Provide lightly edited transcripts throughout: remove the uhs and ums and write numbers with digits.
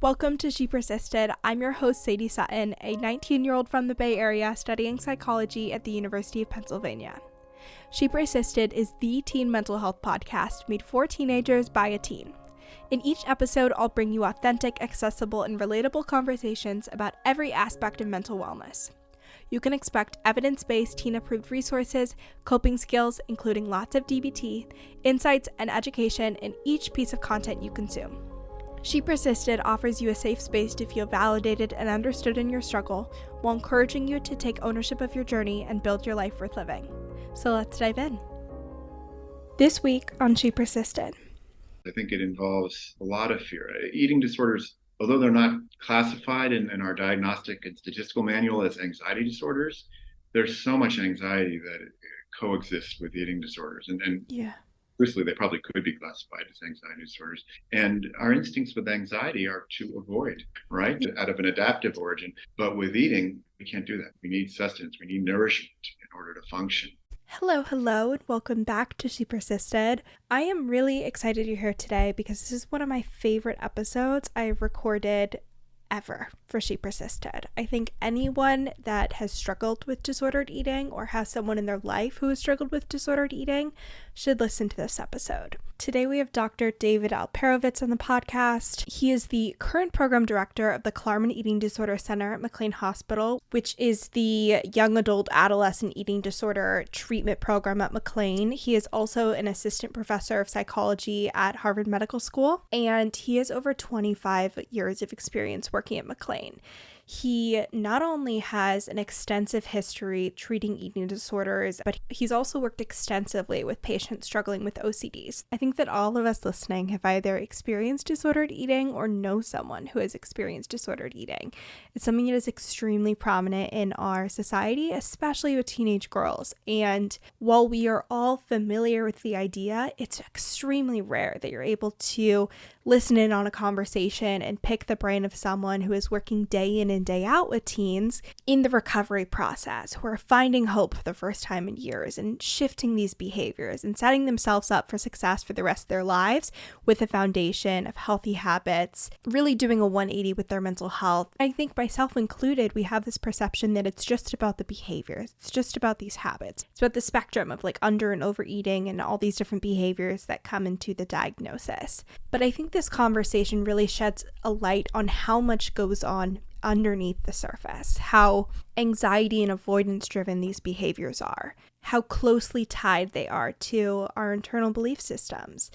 Welcome to She Persisted. I'm your host, Sadie Sutton, a 19-year-old from the Bay Area studying psychology at the University of Pennsylvania. She Persisted is the teen mental health podcast made for teenagers by a teen. In each episode, I'll bring you authentic, accessible, and relatable conversations about every aspect of mental wellness. You can expect evidence-based teen-approved resources, coping skills, including lots of DBT, insights, and education in each piece of content you consume. She Persisted offers you a safe space to feel validated and understood in your struggle, while encouraging you to take ownership of your journey and build your life worth living. So let's dive in. This week on She Persisted. I think it involves a lot of fear. Eating disorders, although they're not classified in our diagnostic and statistical manual as anxiety disorders, there's so much anxiety that it coexists with eating disorders. And truthfully, they probably could be classified as anxiety disorders. And our instincts with anxiety are to avoid, right? Out of an adaptive origin. But with eating, we can't do that. We need sustenance. We need nourishment in order to function. Hello, and welcome back to She Persisted. I am really excited you're here today because this is one of my favorite episodes I've recorded ever for She Persisted. I think anyone that has struggled with disordered eating or has someone in their life who has struggled with disordered eating should listen to this episode. Today we have Dr. David Alperovitz on the podcast. He is the current program director of the Klarman Eating Disorders Center at McLean Hospital, which is the young adult adolescent eating disorder treatment program at McLean. He is also an assistant professor of psychology at Harvard Medical School, and he has over 25 years of experience working at McLean. He not only has an extensive history treating eating disorders, but he's also worked extensively with patients struggling with OCDs. I think that all of us listening have either experienced disordered eating or know someone who has experienced disordered eating. It's something that is extremely prominent in our society, especially with teenage girls. And while we are all familiar with the idea, it's extremely rare that you're able to listen in on a conversation and pick the brain of someone who is working day in and day out with teens in the recovery process, who are finding hope for the first time in years and shifting these behaviors and setting themselves up for success for the rest of their lives with a foundation of healthy habits, really doing a 180 with their mental health. I think myself included, we have this perception that it's just about the behaviors. It's just about these habits. It's about the spectrum of like under and overeating and all these different behaviors that come into the diagnosis. But I think this conversation really sheds a light on how much goes on underneath the surface, how anxiety and avoidance driven these behaviors are, how closely tied they are to our internal belief systems,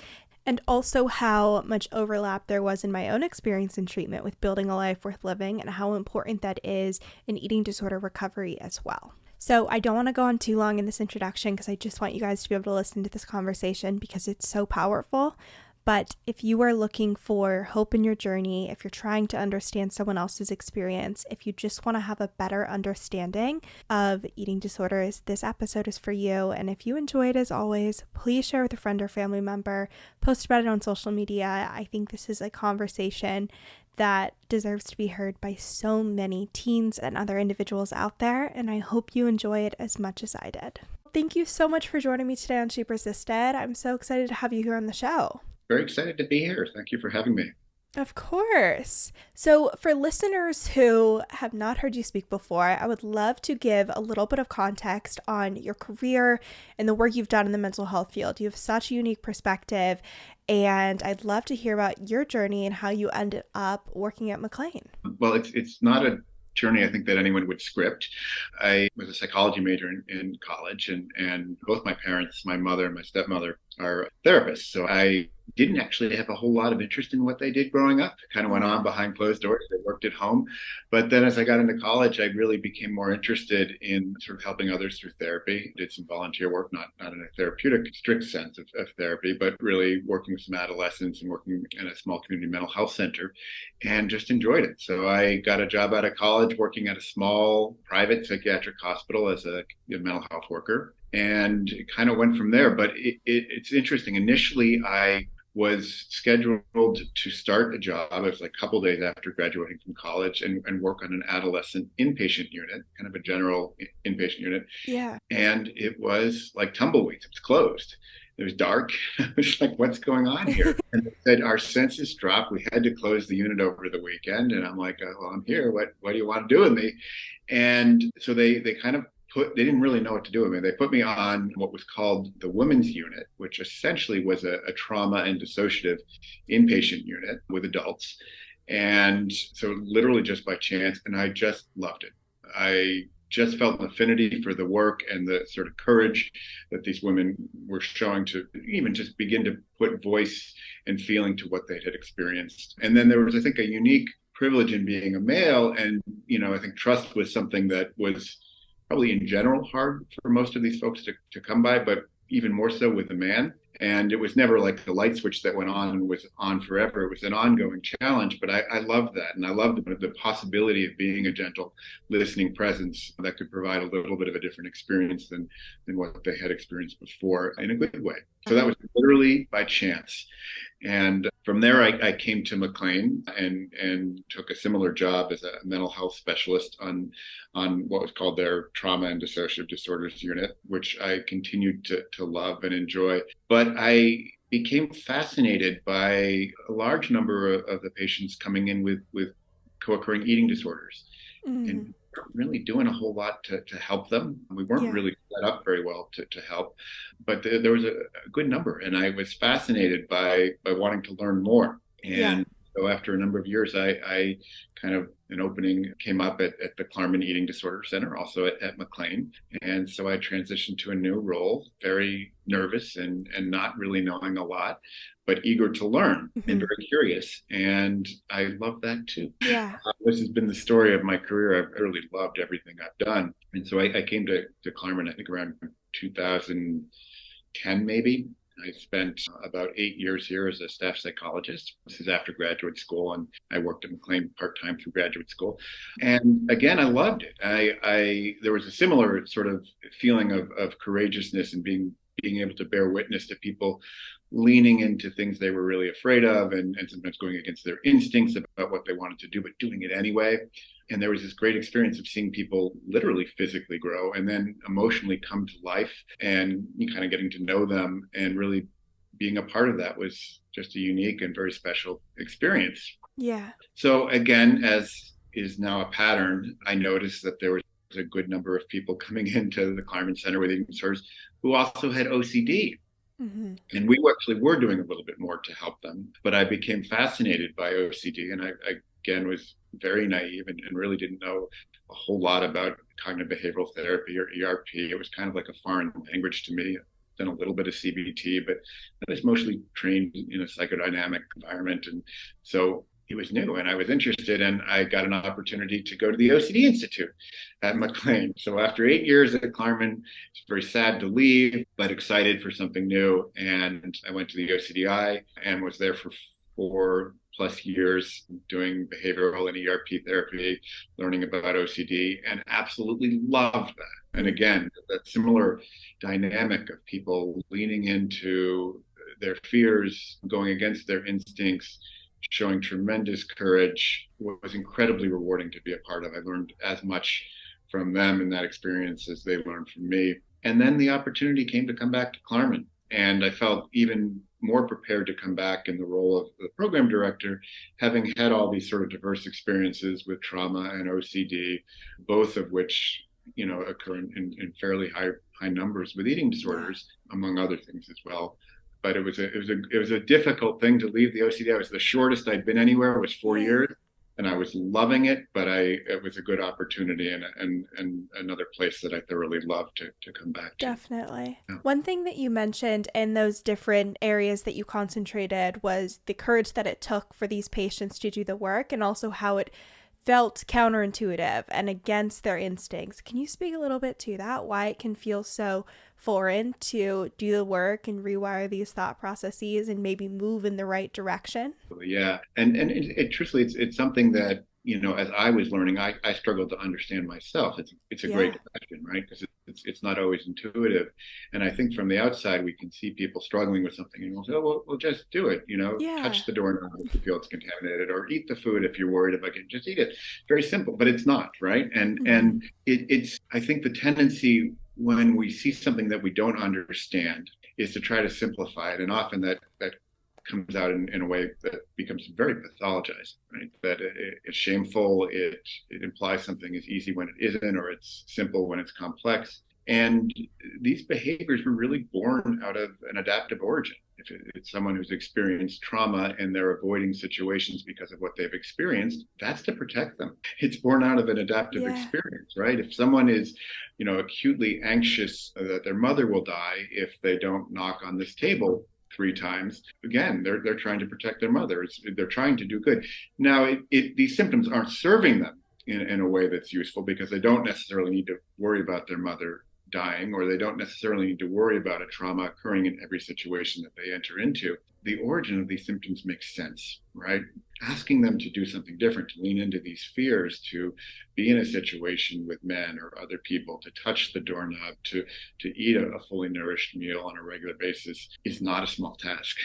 and also how much overlap there was in my own experience in treatment with building a life worth living and how important that is in eating disorder recovery as well. So I don't want to go on too long in this introduction because I just want you guys to be able to listen to this conversation because it's so powerful. But if you are looking for hope in your journey, if you're trying to understand someone else's experience, if you just want to have a better understanding of eating disorders, this episode is for you. And if you enjoy it, as always, please share with a friend or family member, post about it on social media. I think this is a conversation that deserves to be heard by so many teens and other individuals out there, and I hope you enjoy it as much as I did. Thank you so much for joining me today on She Persisted. I'm so excited to have you here on the show. Very excited to be here. Thank you for having me. Of course. So for listeners who have not heard you speak before, I would love to give a little bit of context on your career and the work you've done in the mental health field. You have such a unique perspective, and I'd love to hear about your journey and how you ended up working at McLean. Well, it's not a journey I think that anyone would script. I was a psychology major in college, and both my parents, my mother and my stepmother, are therapists. So I didn't actually have a whole lot of interest in what they did growing up. Kind of went on behind closed doors. They worked at home. But then as I got into college, I really became more interested in sort of helping others through therapy. Did some volunteer work, not in a therapeutic strict sense of therapy, but really working with some adolescents and working in a small community mental health center, and just enjoyed it. So I got a job out of college working at a small private psychiatric hospital as a mental health worker, and it kind of went from there. But it's interesting. Initially, I was scheduled to start a job. It was like a couple days after graduating from college and work on an adolescent inpatient unit, kind of a general inpatient unit. Yeah. And it was like tumbleweeds. It was closed. It was dark. I was like, what's going on here? And they said, our census dropped. We had to close the unit over the weekend. And I'm like, well, I'm here. What do you want to do with me? And so they kind of they didn't really know what to do with me. They put me on what was called the women's unit, which essentially was a trauma and dissociative inpatient unit with adults. And so literally just by chance, and I just loved it. I just felt an affinity for the work and the sort of courage that these women were showing to even just begin to put voice and feeling to what they had experienced. And then there was, I think, a unique privilege in being a male. And, I think trust was something that was probably in general hard for most of these folks to come by, but even more so with a man. And it was never like the light switch that went on and was on forever. It was an ongoing challenge, but I loved that. And I loved the possibility of being a gentle, listening presence that could provide a little bit of a different experience than what they had experienced before in a good way. So that was literally by chance. And from there, I came to McLean and took a similar job as a mental health specialist on what was called their trauma and dissociative disorders unit, which I continued to love and enjoy. But I became fascinated by a large number of the patients coming in with co-occurring eating disorders. Mm-hmm. And really doing a whole lot to help them. We weren't really set up very well to help, but there was a good number, and I was fascinated by wanting to learn more. And so after a number of years, I kind of, an opening came up at the Klarman Eating Disorders Center, also at McLean. And so I transitioned to a new role, very nervous and not really knowing a lot, but eager to learn and very curious. And I love that too. Yeah. This has been the story of my career. I've really loved everything I've done. And so I came to Klarman, I think around 2010, maybe. I spent about 8 years here as a staff psychologist. This is after graduate school, and I worked at McLean part-time through graduate school. And again, I loved it. There was a similar sort of feeling of courageousness and being able to bear witness to people leaning into things they were really afraid of and sometimes going against their instincts about what they wanted to do, but doing it anyway. And there was this great experience of seeing people literally physically grow and then emotionally come to life, and kind of getting to know them, and really being a part of that was just a unique and very special experience. Yeah. So again, as is now a pattern, I noticed that there was a good number of people coming into the Klarman Center with eating disorders who also had OCD. Mm-hmm. And we actually were doing a little bit more to help them, but I became fascinated by OCD, and I again was very naive and really didn't know a whole lot about cognitive behavioral therapy or ERP. It was kind of like a foreign language to me. I've done a little bit of CBT, but I was mostly trained in a psychodynamic environment, and so it was new, and I was interested, and I got an opportunity to go to the OCD Institute at McLean. So after 8 years at Klarman, it's very sad to leave, but excited for something new. And I went to the OCDI and was there for 4+ years doing behavioral and ERP therapy, learning about OCD, and absolutely loved that. And again, that similar dynamic of people leaning into their fears, going against their instincts, showing tremendous courage, was incredibly rewarding to be a part of. I learned as much from them in that experience as they learned from me. And then the opportunity came to come back to Klarman. And I felt even more prepared to come back in the role of the program director, having had all these sort of diverse experiences with trauma and OCD, both of which, occur in fairly high numbers with eating disorders, among other things as well. But it was a difficult thing to leave the OCD. It was the shortest I'd been anywhere. It was 4 years, and I was loving it. But it was a good opportunity and another place that I thoroughly loved to come back to. Definitely. Yeah. One thing that you mentioned in those different areas that you concentrated was the courage that it took for these patients to do the work, and also how it felt counterintuitive and against their instincts. Can you speak a little bit to that? Why it can feel so foreign to do the work and rewire these thought processes and maybe move in the right direction? Yeah. And truthfully, it's something that, as I was learning, I struggled to understand myself. It's a great question, right? Because it's not always intuitive. And I think from the outside, we can see people struggling with something and we'll say, oh, well, just do it, touch the doorknob if you feel it's contaminated, or eat the food if you're worried about it, just eat it. Very simple, but it's not, right? And it's, I think the tendency when we see something that we don't understand is to try to simplify it. And often that comes out in a way that becomes very pathologized, right? That it's shameful, it implies something is easy when it isn't, or it's simple when it's complex. And these behaviors were really born out of an adaptive origin. If it's someone who's experienced trauma and they're avoiding situations because of what they've experienced, that's to protect them. It's born out of an adaptive experience, right? If someone is, acutely anxious that their mother will die if they don't knock on this table 3 times, again, they're trying to protect their mother. They're trying to do good. Now, these symptoms aren't serving them in a way that's useful, because they don't necessarily need to worry about their mother dying, or they don't necessarily need to worry about a trauma occurring in every situation that they enter into. The origin of these symptoms makes sense, right? Asking them to do something different, to lean into these fears, to be in a situation with men or other people, to touch the doorknob, to eat a fully nourished meal on a regular basis is not a small task.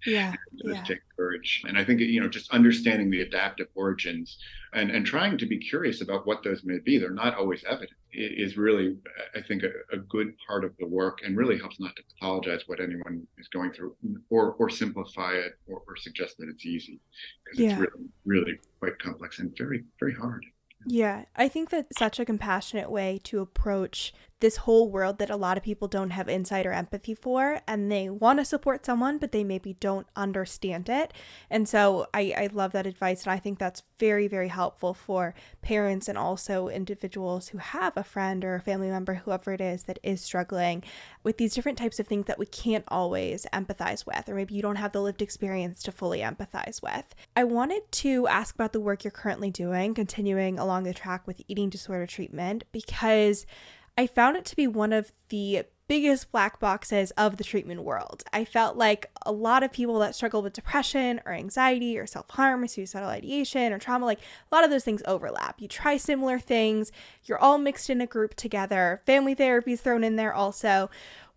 Yeah. It takes courage. And I think, just understanding the adaptive origins and trying to be curious about what those may be, they're not always evident, is really, I think, a good part of the work, and really helps not to pathologize what anyone is going through, or simplify it, or suggest that it's easy, because it's really, really quite complex and very, very hard. Yeah, I think that's such a compassionate way to approach this whole world that a lot of people don't have insight or empathy for, and they want to support someone, but they maybe don't understand it. And so I love that advice, and I think that's very, very helpful for parents and also individuals who have a friend or a family member, whoever it is, that is struggling with these different types of things that we can't always empathize with, or maybe you don't have the lived experience to fully empathize with. I wanted to ask about the work you're currently doing, continuing along the track with eating disorder treatment, because I found it to be one of the biggest black boxes of the treatment world. I felt like a lot of people that struggle with depression or anxiety or self-harm or suicidal ideation or trauma, like a lot of those things overlap. You try similar things, you're all mixed in a group together, family therapy is thrown in there also.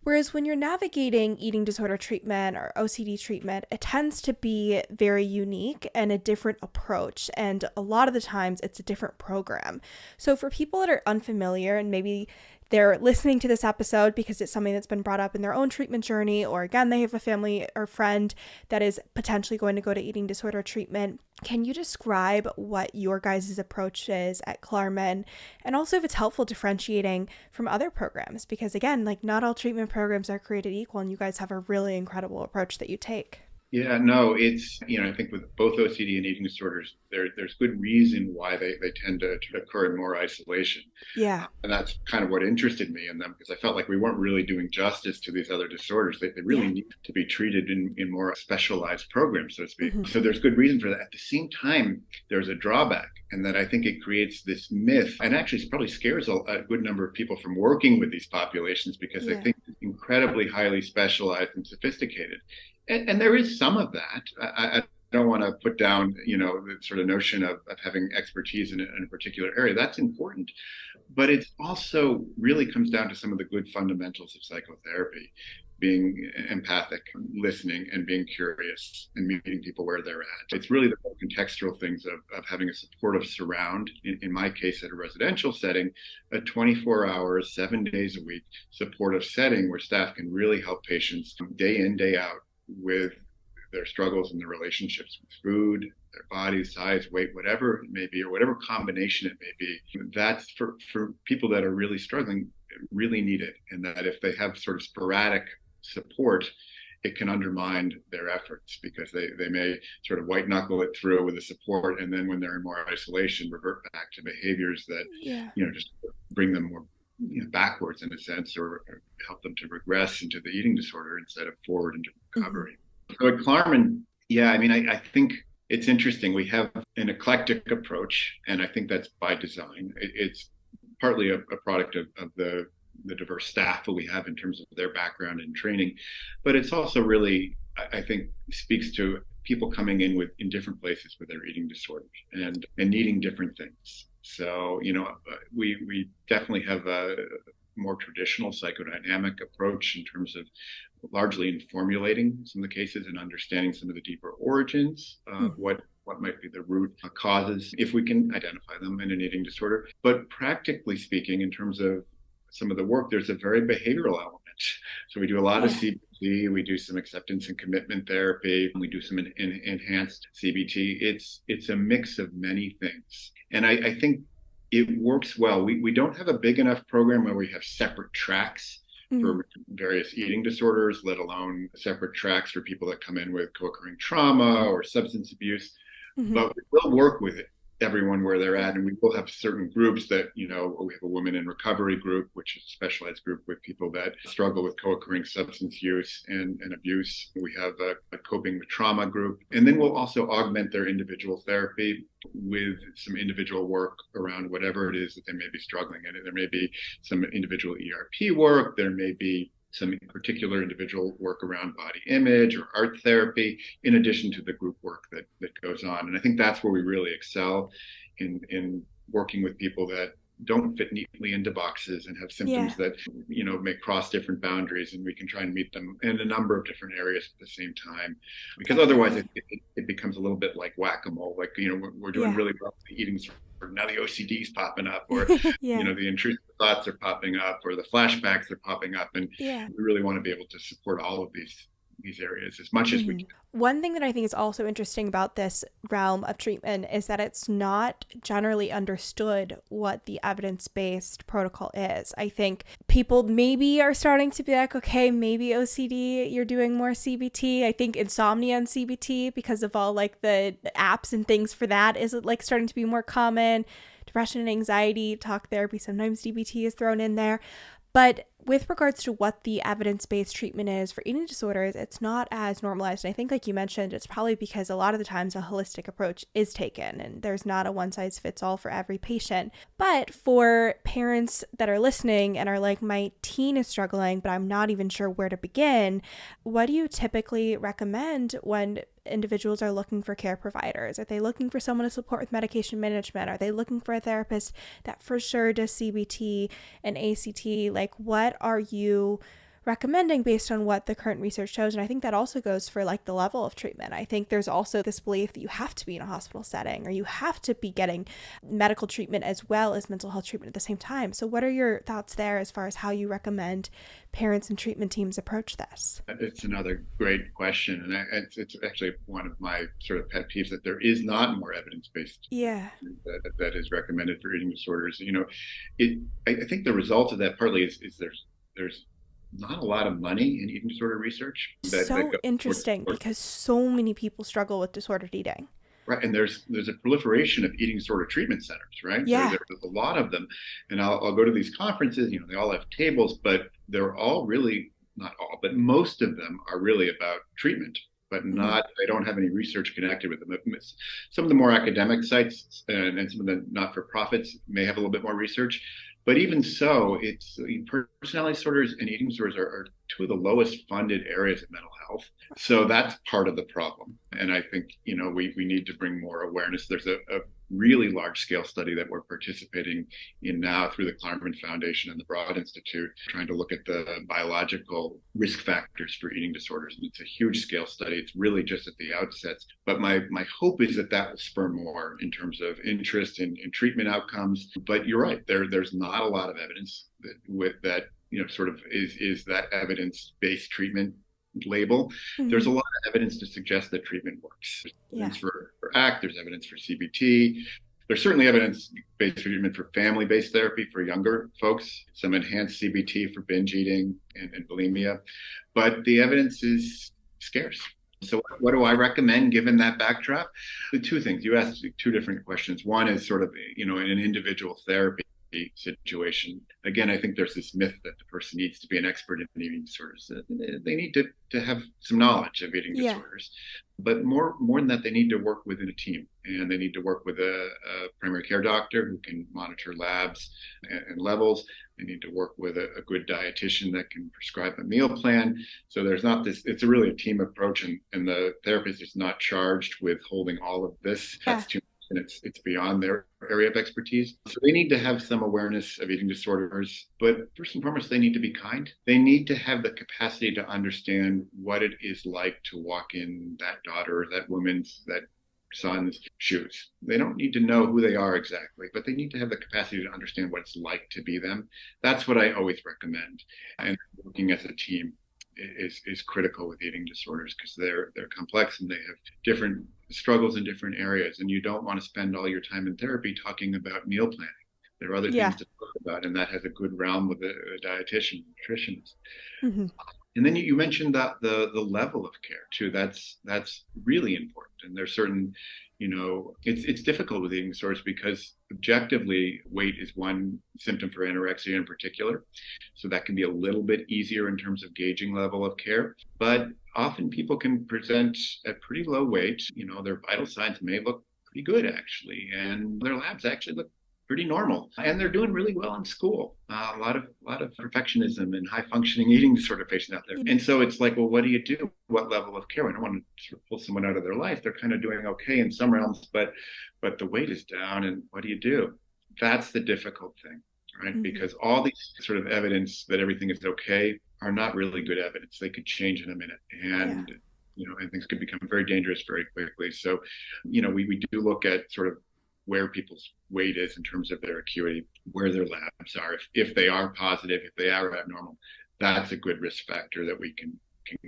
Whereas when you're navigating eating disorder treatment or OCD treatment, it tends to be very unique and a different approach. And a lot of the times it's a different program. So for people that are unfamiliar, and maybe they're listening to this episode because it's something that's been brought up in their own treatment journey, or again, they have a family or friend that is potentially going to go to eating disorder treatment, can you describe what your guys' approach is at Klarman? And also if it's helpful differentiating from other programs, because again, like not all treatment programs are created equal, and you guys have a really incredible approach that you take. Yeah, no, it's, I think with both OCD and eating disorders, there's good reason why they tend to occur in more isolation. Yeah. And that's kind of what interested me in them, because I felt like we weren't really doing justice to these other disorders. They really need to be treated in more specialized programs, so to speak. Mm-hmm. So there's good reason for that. At the same time, there's a drawback, and that I think it creates this myth, and actually probably scares a good number of people from working with these populations, because they think it's incredibly highly specialized and sophisticated. And there is some of that. I don't want to put down, the sort of notion of having expertise in a particular area. That's important. But it also really comes down to some of the good fundamentals of psychotherapy, being empathic, listening, and being curious, and meeting people where they're at. It's really the contextual things of having a supportive surround, in my case at a residential setting, a 24 hours, 7 days a week supportive setting where staff can really help patients day in, day out with their struggles and their relationships with food, their body size, weight, whatever it may be, or whatever combination it may be. That's for people that are really struggling, really need it. And that if they have sort of sporadic support, it can undermine their efforts, because they may sort of white knuckle it through with the support, and then when they're in more isolation, revert back to behaviors that just bring them more backwards in a sense, or help them to regress into the eating disorder instead of forward into recovery. Mm-hmm. So at Klarman, I think it's interesting. We have an eclectic approach, and I think that's by design. It's partly a product of the diverse staff that we have in terms of their background and training, but it's also really, I think, speaks to people coming in different places with their eating disorders and needing different things. So, we definitely have a more traditional psychodynamic approach in terms of largely in formulating some of the cases and understanding some of the deeper origins of what might be the root causes, if we can identify them in an eating disorder. But practically speaking, in terms of some of the work, there's a very behavioral element So we do a lot of Yeah. CBT, we do some acceptance and commitment therapy, we do some enhanced CBT. It's a mix of many things. And I think it works well. We don't have a big enough program where we have separate tracks Mm-hmm. for various eating disorders, let alone separate tracks for people that come in with co-occurring trauma or substance abuse. Mm-hmm. But we will work with everyone where they're at, and we will have certain groups that, we have a women in recovery group, which is a specialized group with people that struggle with co-occurring substance use and abuse. We have a coping with trauma group, and then we'll also augment their individual therapy with some individual work around whatever it is that they may be struggling in. There may be some individual ERP work, there may be some particular individual work around body image or art therapy, in addition to the group work that goes on. And I think that's where we really excel in working with people that don't fit neatly into boxes and have symptoms Yeah. that, may cross different boundaries, and we can try and meet them in a number of different areas at the same time. Because otherwise Definitely. it becomes a little bit like whack-a-mole. Like, we're doing Yeah. really well with the eating disorder. Now the OCD is popping up, or Yeah. the intrusive thoughts are popping up, or the flashbacks are popping up, and Yeah. we really want to be able to support all of these areas as much as we Mhm. can. One thing that I think is also interesting about this realm of treatment is that it's not generally understood what the evidence-based protocol is. I think people maybe are starting to be like, okay, maybe OCD, you're doing more CBT. I think insomnia and CBT, because of all like the apps and things for that, is like starting to be more common. Depression and anxiety, talk therapy, sometimes DBT is thrown in there. But with regards to what the evidence-based treatment is for eating disorders, it's not as normalized. And I think, like you mentioned, it's probably because a lot of the times a holistic approach is taken and there's not a one-size-fits-all for every patient. But for parents that are listening and are like, my teen is struggling, but I'm not even sure where to begin, what do you typically recommend when individuals are looking for care providers? Are they looking for someone to support with medication management? Are they looking for a therapist that for sure does CBT and ACT? Like, what are you recommending based on what the current research shows? And I think that also goes for like the level of treatment. I think there's also this belief that you have to be in a hospital setting or you have to be getting medical treatment as well as mental health treatment at the same time. So what are your thoughts there as far as how you recommend parents and treatment teams approach this? It's another great question, and it's actually one of my sort of pet peeves that there is not more evidence-based Yeah. that is recommended for eating disorders. I think the result of that partly is there's not a lot of money in eating disorder research that So goes interesting towards. because so many people struggle with disordered eating. Right, and there's a proliferation of eating disorder treatment centers, right? Yeah. There's a lot of them, and I'll go to these conferences. They all have tables, but they're all really, not all, but most of them are really about treatment, but Mm-hmm. not. They don't have any research connected with them. Some of the more academic sites and some of the not-for-profits may have a little bit more research, but even so, it's personality disorders and eating disorders are two of the lowest funded areas of mental health. So that's part of the problem. And I think, we need to bring more awareness. There's a really large scale study that we're participating in now through the Klarman Foundation and the Broad Institute, trying to look at the biological risk factors for eating disorders. And it's a huge scale study. It's really just at the outset. But my hope is that will spur more in terms of interest in treatment outcomes. But you're right, there's not a lot of evidence that sort of is that evidence-based treatment label. There's Mm-hmm. a lot of evidence to suggest that treatment works. There's Yeah. evidence for ACT, there's evidence for CBT. There's certainly evidence-based treatment for family-based therapy for younger folks, some enhanced CBT for binge eating and bulimia, but the evidence is scarce. So what do I recommend given that backdrop? The two things, you asked two different questions. One is sort of, in an individual therapy situation. Again, I think there's this myth that the person needs to be an expert in eating disorders. They need to have some knowledge of eating Yeah. disorders, but more than that, they need to work within a team, and they need to work with a primary care doctor who can monitor labs and levels. They need to work with a good dietitian that can prescribe a meal plan. So there's not this. It's really a team approach, and the therapist is not charged with holding all of this. Yeah. That's too, and it's beyond their area of expertise. So they need to have some awareness of eating disorders, but first and foremost, they need to be kind. They need to have the capacity to understand what it is like to walk in that daughter, that woman's, that son's shoes. They don't need to know who they are exactly, but they need to have the capacity to understand what it's like to be them. That's what I always recommend. And working as a team is critical with eating disorders because they're complex and they have different struggles in different areas. And you don't want to spend all your time in therapy talking about meal planning. There are other things to talk about, and that has a good realm with a dietitian, nutritionist. Mm-hmm. And then you mentioned that the level of care too. That's really important. And there's certain, it's difficult with eating disorders because objectively weight is one symptom for anorexia in particular. So that can be a little bit easier in terms of gauging level of care. But often people can present at pretty low weight. Their vital signs may look pretty good actually, and their labs actually look pretty normal, and they're doing really well in school. A lot of perfectionism and high functioning eating disorder patients out there. And so it's like, well, what do you do? What level of care? I don't want to sort of pull someone out of their life. They're kind of doing okay in some realms, but the weight is down, and what do you do? That's the difficult thing, right? Mm-hmm. Because all these sort of evidence that everything is okay are not really good evidence. They could change in a minute, and and things could become very dangerous very quickly. So, we do look at sort of where people's weight is in terms of their acuity, where their labs are. If they are positive, if they are abnormal, that's a good risk factor that we can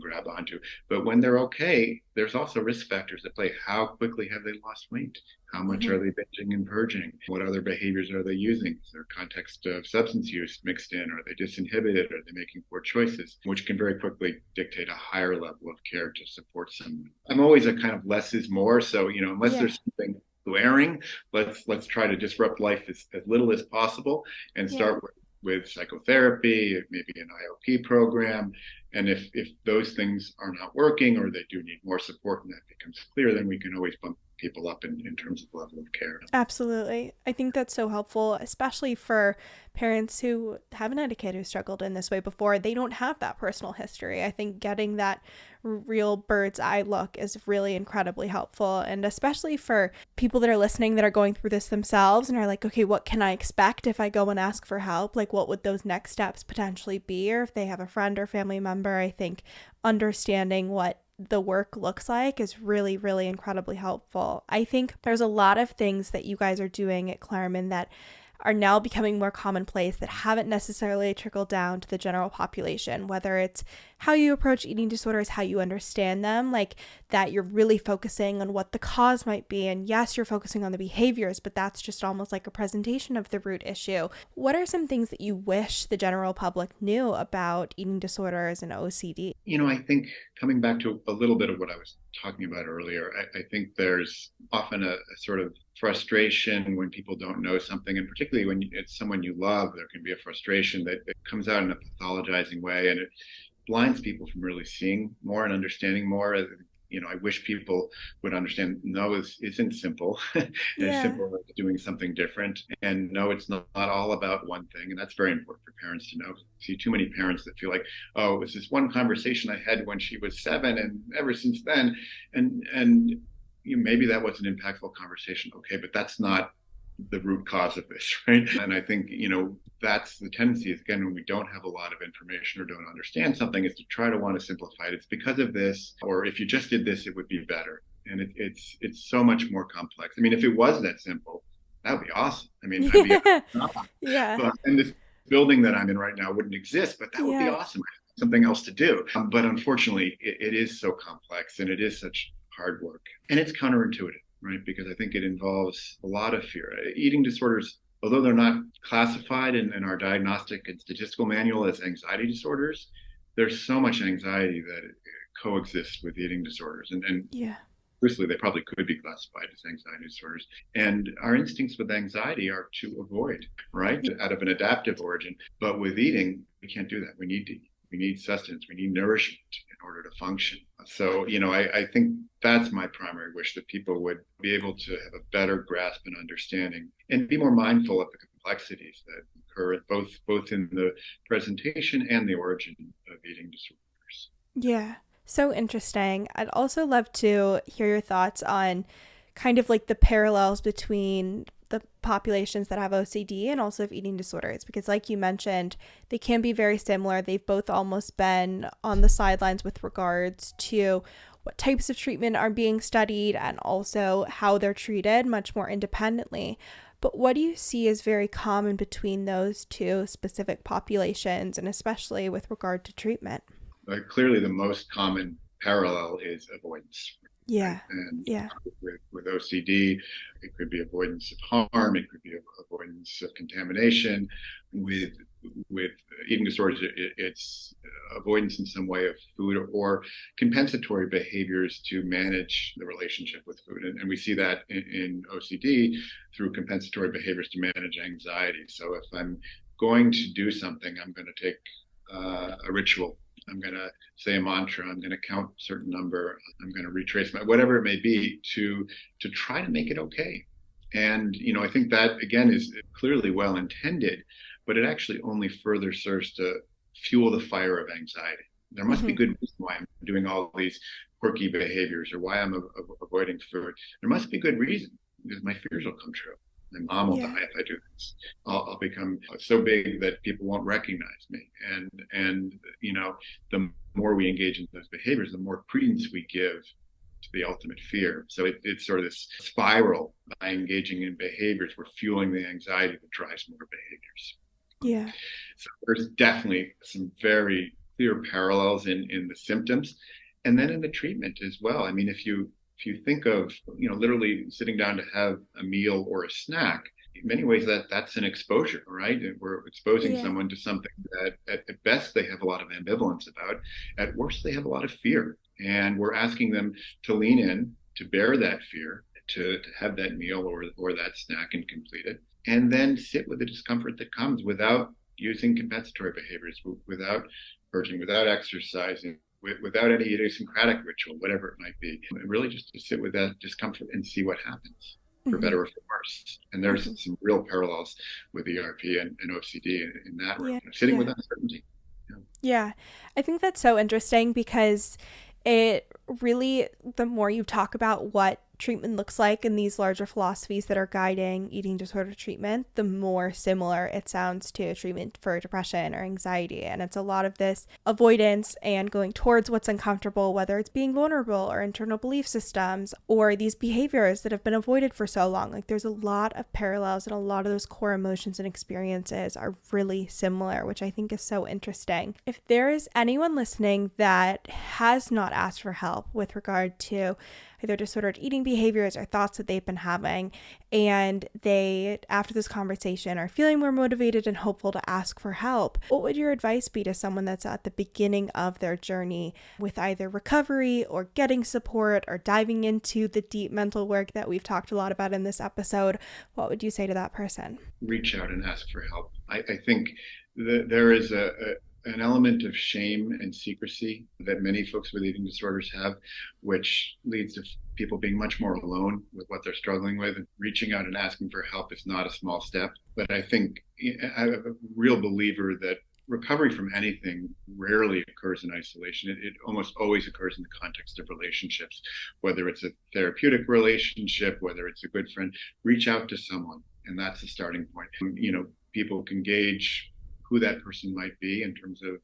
grab onto. But when they're okay, there's also risk factors at play. How quickly have they lost weight? How much are they binging and purging? What other behaviors are they using? Is there context of substance use mixed in? Are they disinhibited? Are they making poor choices? Which can very quickly dictate a higher level of care to support someone. I'm always a kind of less is more. So, unless there's something glaring, let's try to disrupt life as little as possible and start with psychotherapy, maybe an IOP program. And if those things are not working or they do need more support and that becomes clear, then we can always bump people up in terms of level of care. Absolutely. I think that's so helpful, especially for parents who haven't had a kid who struggled in this way before. They don't have that personal history. I think getting that real bird's eye look is really incredibly helpful. And especially for people that are listening that are going through this themselves and are like, okay, what can I expect if I go and ask for help? Like, what would those next steps potentially be? Or if they have a friend or family member, I think understanding what the work looks like is really, really incredibly helpful. I think there's a lot of things that you guys are doing at Klarman that are now becoming more commonplace that haven't necessarily trickled down to the general population, whether it's how you approach eating disorders, how you understand them, like that you're really focusing on what the cause might be. And yes, you're focusing on the behaviors, but that's just almost like a presentation of the root issue. What are some things that you wish the general public knew about eating disorders and OCD? I think coming back to a little bit of what I was talking about earlier, I think there's often a sort of frustration when people don't know something, and particularly when it's someone you love, there can be a frustration that comes out in a pathologizing way, and it blinds people from really seeing more and understanding more. I wish people would understand no isn't simple. It's simple as doing something different. And no, it's not all about one thing. And that's very important for parents to know. I see too many parents that feel like, oh, it was this one conversation I had when she was 7 and ever since then. And maybe that was an impactful conversation. Okay, but that's not the root cause of this, right? And I think, that's the tendency is, again, when we don't have a lot of information or don't understand something, is to try to want to simplify it. It's because of this, or if you just did this, it would be better. And it's so much more complex. I mean, if it was that simple, that would be awesome. I mean, and this building that I'm in right now wouldn't exist, but that would be awesome. Something else to do. But unfortunately, it is so complex and it is such hard work. And it's counterintuitive, right? Because I think it involves a lot of fear. Eating disorders, although they're not classified in our diagnostic and statistical manual as anxiety disorders, there's so much anxiety that it coexists with eating disorders. And firstly, they probably could be classified as anxiety disorders. And our instincts with anxiety are to avoid, right? Out of an adaptive origin. But with eating, we can't do that. We need to eat. We need sustenance. We need nourishment in order to function. So, I think that's my primary wish, that people would be able to have a better grasp and understanding and be more mindful of the complexities that occur both in the presentation and the origin of eating disorders. Yeah, so interesting. I'd also love to hear your thoughts on kind of like the parallels between the populations that have OCD and also have eating disorders, because like you mentioned, they can be very similar. They've both almost been on the sidelines with regards to what types of treatment are being studied and also how they're treated much more independently. But what do you see as very common between those two specific populations, and especially with regard to treatment? Clearly, the most common parallel is avoidance. Yeah. Right? And Yeah. with OCD, it could be avoidance of harm, it could be avoidance of contamination. With eating disorders, it's avoidance in some way of food or compensatory behaviors to manage the relationship with food. And we see that in OCD through compensatory behaviors to manage anxiety. So if I'm going to do something, I'm going to take a ritual. I'm going to say a mantra. I'm going to count a certain number. I'm going to retrace whatever it may be to try to make it okay. And I think that again is clearly well intended, but it actually only further serves to fuel the fire of anxiety. There must be good reason why I'm doing all these quirky behaviors or why I'm avoiding food. There must be good reason because my fears will come true. My mom will die if I do this. I'll become so big that people won't recognize me. And the more we engage in those behaviors, the more credence we give to the ultimate fear. So it's sort of this spiral. By engaging in behaviors, we're fueling the anxiety that drives more behaviors. Yeah. So there's definitely some very clear parallels in the symptoms, and then in the treatment as well. I mean, if you think of literally sitting down to have a meal or a snack, in many ways that's an exposure, right? We're exposing someone to something that at best they have a lot of ambivalence about, at worst they have a lot of fear, and we're asking them to lean in, to bear that fear, to have that meal or that snack and complete it, and then sit with the discomfort that comes without using compensatory behaviors, without purging, without exercising, without any idiosyncratic ritual, whatever it might be. And really just to sit with that discomfort and see what happens, for better or for worse. And there's some real parallels with ERP and OCD in that realm, sitting with uncertainty. Yeah, I think that's so interesting because it really, the more you talk about what treatment looks like in these larger philosophies that are guiding eating disorder treatment, the more similar it sounds to treatment for depression or anxiety. And it's a lot of this avoidance and going towards what's uncomfortable, whether it's being vulnerable or internal belief systems or these behaviors that have been avoided for so long. Like there's a lot of parallels, and a lot of those core emotions and experiences are really similar, which I think is so interesting. If there is anyone listening that has not asked for help with regard to either disordered eating behaviors or thoughts that they've been having, and they, after this conversation, are feeling more motivated and hopeful to ask for help, what would your advice be to someone that's at the beginning of their journey with either recovery or getting support or diving into the deep mental work that we've talked a lot about in this episode? What would you say to that person? Reach out and ask for help. I think there is an element of shame and secrecy that many folks with eating disorders have, which leads to people being much more alone with what they're struggling with. And reaching out and asking for help is not a small step. But I think I'm a real believer that recovery from anything rarely occurs in isolation. It almost always occurs in the context of relationships, whether it's a therapeutic relationship, whether it's a good friend. Reach out to someone, and that's the starting point. People can gauge who that person might be in terms of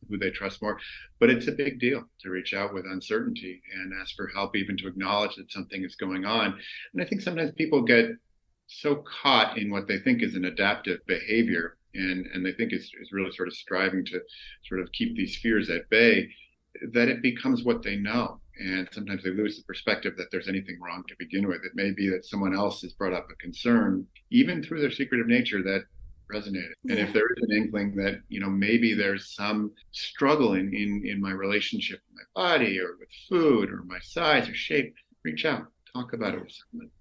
who they trust more. But it's a big deal to reach out with uncertainty and ask for help, even to acknowledge that something is going on. And I think sometimes people get so caught in what they think is an adaptive behavior, and they think is really sort of striving to sort of keep these fears at bay, that it becomes what they know. And sometimes they lose the perspective that there's anything wrong to begin with. It may be that someone else has brought up a concern, even through their secretive nature, that resonated. And if there is an inkling that, maybe there's some struggle in my relationship with my body or with food or my size or shape, reach out, talk about it with someone.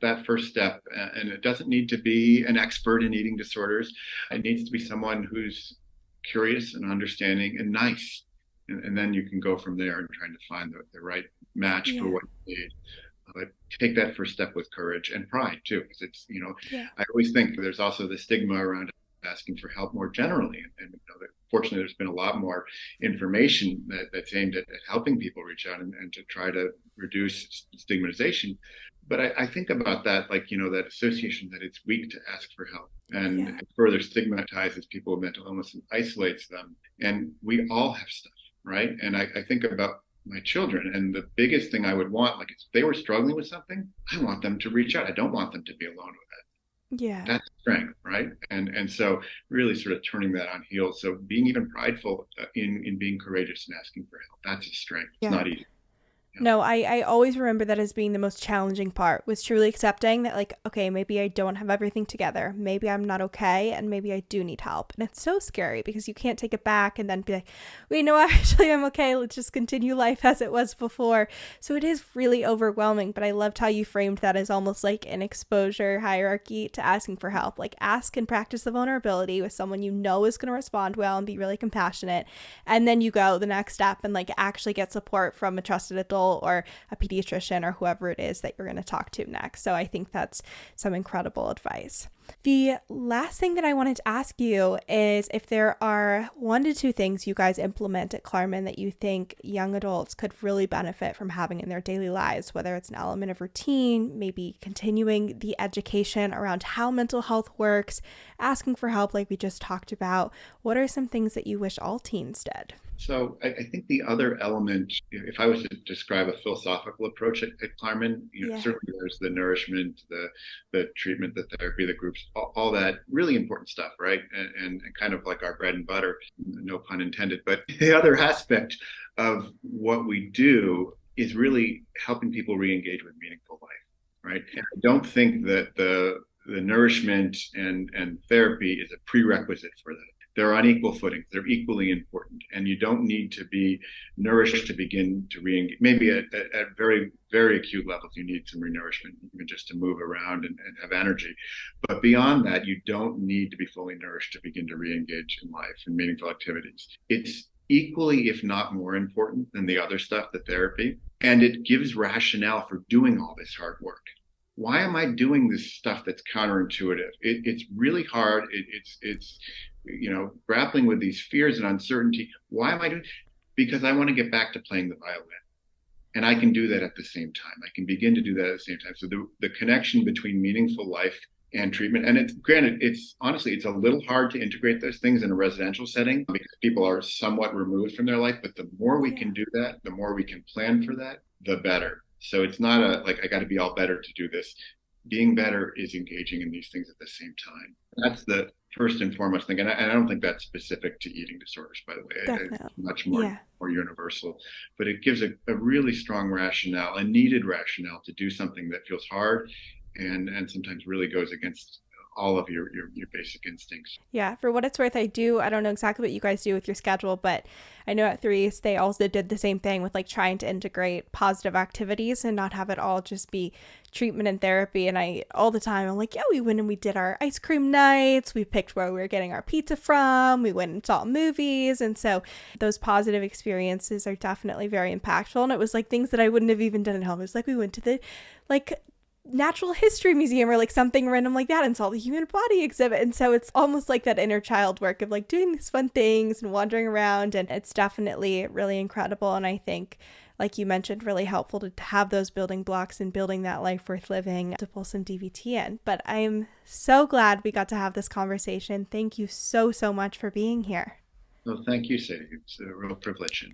That first step, and it doesn't need to be an expert in eating disorders. It needs to be someone who's curious and understanding and nice. And then you can go from there and trying to find the right match for what you need. But take that first step with courage and pride too, because it's, I always think there's also the stigma around asking for help more generally. And that fortunately, there's been a lot more information that's aimed at helping people reach out and to try to reduce stigmatization. But I think about that, like, that association that it's weak to ask for help, and it further stigmatizes people with mental illness and isolates them. And we all have stuff, right? And I think about my children. And the biggest thing I would want, like if they were struggling with something, I want them to reach out. I don't want them to be alone with it. Yeah. That's strength, right? And so really sort of turning that on heels. So being even prideful in being courageous and asking for help, that's a strength. It's not easy. No, I always remember that as being the most challenging part, was truly accepting that, like, okay, maybe I don't have everything together. Maybe I'm not okay, and maybe I do need help. And it's so scary because you can't take it back and then be like, wait, no, actually I'm okay. Let's just continue life as it was before. So it is really overwhelming, but I loved how you framed that as almost like an exposure hierarchy to asking for help. Like, ask and practice the vulnerability with someone you know is going to respond well and be really compassionate. And then you go the next step and like actually get support from a trusted adult or a pediatrician or whoever it is that you're going to talk to next. So I think that's some incredible advice. The last thing that I wanted to ask you is if there are 1 to 2 things you guys implement at Klarman that you think young adults could really benefit from having in their daily lives, whether it's an element of routine, maybe continuing the education around how mental health works, asking for help like we just talked about. What are some things that you wish all teens did? So I think the other element, if I was to describe a philosophical approach at Klarman, certainly there's the nourishment, the treatment, the therapy, the groups, all that really important stuff, right? And kind of like our bread and butter, no pun intended. But the other aspect of what we do is really helping people re-engage with meaningful life, right? And I don't think that the nourishment and therapy is a prerequisite for that. They're on equal footing. They're equally important. And you don't need to be nourished to begin to re-engage. Maybe at very, very acute levels, you need some renourishment, even just to move around and have energy. But beyond that, you don't need to be fully nourished to begin to re-engage in life and meaningful activities. It's equally, if not more important than the other stuff, the therapy. And it gives rationale for doing all this hard work. Why am I doing this stuff that's counterintuitive? It's really hard. It's grappling with these fears and uncertainty. Why am I doing it? Because I want to get back to playing the violin. And I can do that at the same time. I can begin to do that at the same time. So the connection between meaningful life and treatment, and it's honestly a little hard to integrate those things in a residential setting because people are somewhat removed from their life. But the more we can do that, the more we can plan for that, the better. So it's not I got to be all better to do this. Being better is engaging in these things at the same time. That's the first and foremost thing. And I don't think that's specific to eating disorders, by the way. Definitely. It's much more universal. But it gives a really strong rationale, a needed rationale to do something that feels hard and sometimes really goes against all of your basic instincts. Yeah, for what it's worth, I don't know exactly what you guys do with your schedule, but I know at 3s they also did the same thing with like trying to integrate positive activities and not have it all just be treatment and therapy. And all the time I'm like, yeah, we went and we did our ice cream nights, we picked where we were getting our pizza from, we went and saw movies. And so those positive experiences are definitely very impactful. And it was like things that I wouldn't have even done at home. It was like we went to the Natural History Museum or like something random like that and saw the human body exhibit. And so it's almost like that inner child work of like doing these fun things and wandering around. And it's definitely really incredible. And I think, like you mentioned, really helpful to have those building blocks and building that life worth living to pull some DVT in. But I'm so glad we got to have this conversation. Thank you so, so much for being here. Well, thank you, Sadie. It's a real privilege.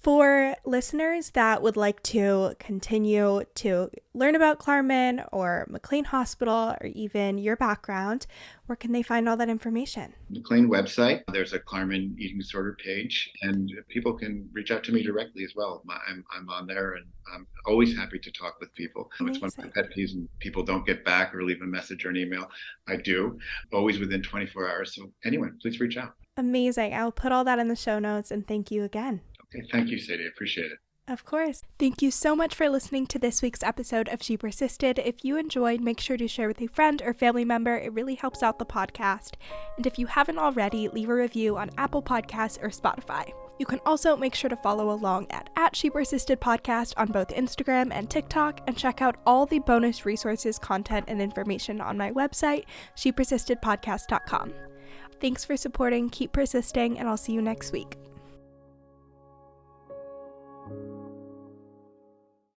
For listeners that would like to continue to learn about Klarman or McLean Hospital or even your background, where can they find all that information? McLean website. There's a Klarman Eating Disorder page, and people can reach out to me directly as well. I'm on there, and I'm always happy to talk with people. Amazing. It's one of my pet peeves, and people don't get back or leave a message or an email. I do, always within 24 hours. So anyone, please reach out. Amazing. I'll put all that in the show notes, and thank you again. Okay, thank you, Sadie. I appreciate it. Of course. Thank you so much for listening to this week's episode of She Persisted. If you enjoyed, make sure to share with a friend or family member. It really helps out the podcast. And if you haven't already, leave a review on Apple Podcasts or Spotify. You can also make sure to follow along at She Persisted Podcast on both Instagram and TikTok, and check out all the bonus resources, content, and information on my website, shepersistedpodcast.com. Thanks for supporting, keep persisting, and I'll see you next week.